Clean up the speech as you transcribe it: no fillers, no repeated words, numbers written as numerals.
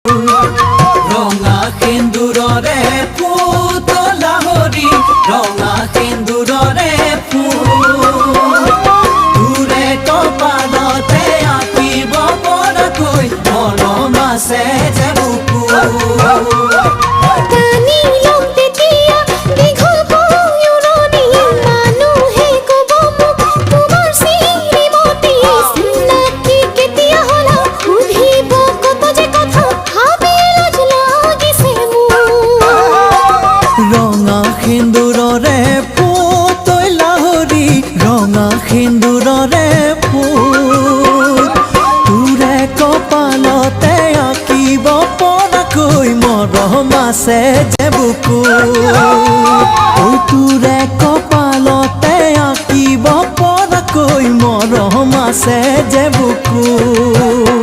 ৰঙা সেন্দুৰৰে পুতলা হৰি ৰঙা সেন্দুৰৰে তোৰে কপালতে আঁকিব পৰাকৈ মৰম আছে যে বুকু সেন্দুৰৰে পুতলা হৰি ৰঙা সেন্দুৰৰে তোৰে কপালতে আঁকিব পৰাকৈ মৰম আছে যে বুকু তোৰে কপালতে আঁকিব পৰাকৈ মৰম আছে যে বুকু